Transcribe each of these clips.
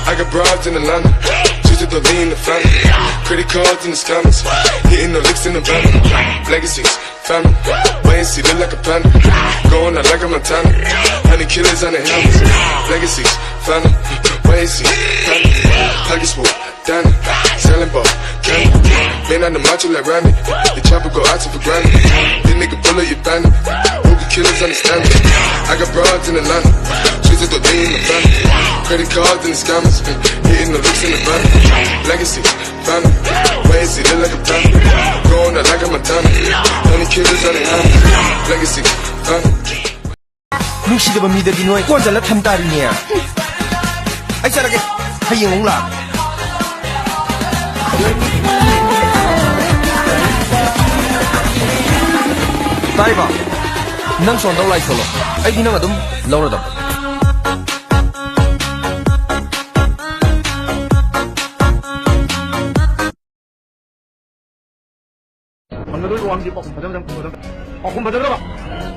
I got broads in Atlanta, just to lean the family. Credit cards in the scammers, hitting the licks in the van. Legacies, family, wait and see, look like a panda. Going out like a Montana, 100 killers on the helmets. Legacies, family, wait and see, family. Pockets full, Danny, selling ball, candy. Man on the macho like Randy, the chopper go out to for granted. This nigga pull up your bandit, Hoopy killers understand me. I got broads in Atlanta, just to lean the family. Credit cards and the scammers, hitting the looks in the van. Legacy, family, wait and see, look like a panda. Going out like a Montana, 100 killers on the hand. Legacy, family. ꯅꯨꯡꯁꯤꯗꯕ ꯃꯤꯗꯗꯤ ꯅꯣꯏ ꯀꯣꯟꯖꯜꯂ ꯊꯝ ꯇꯥꯔꯤꯅꯦ ꯑꯩ ꯆꯠꯂꯒꯦ ꯍꯌꯦꯡ ꯑꯃꯨꯛ ꯂꯥꯛ ꯇꯥꯏꯕ ꯅꯪ ꯁꯣꯟꯗꯧ ꯂꯥꯏꯁꯣꯜꯂꯣ ꯑꯩꯗꯤ ꯅꯪ ꯑꯗꯨꯝ ꯂꯧꯔꯗꯕ 방금도 왕지 뻑 바닥바닥 kum 바닥바닥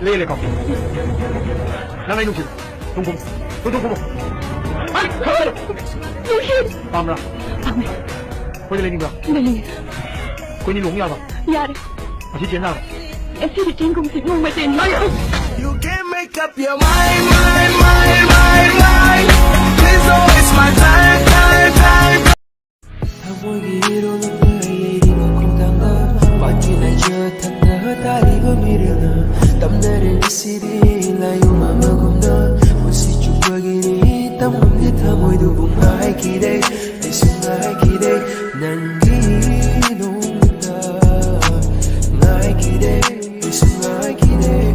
레레 거 나가 이놈 집 동공 동공 아니 동신 밤라 거기 레닌가 네 거기 농이야 봐 야래 다시 지나 애들이 진공 진공 맞지 You can't make up your mind Please don't waste my time 땀나를 시리 라요마 먹음나 옷이 죽어기니 땀없는 타모이도 붕하이 기대 내 순간의 기대 난 기놓는다 나의 기대 내 순간의 기대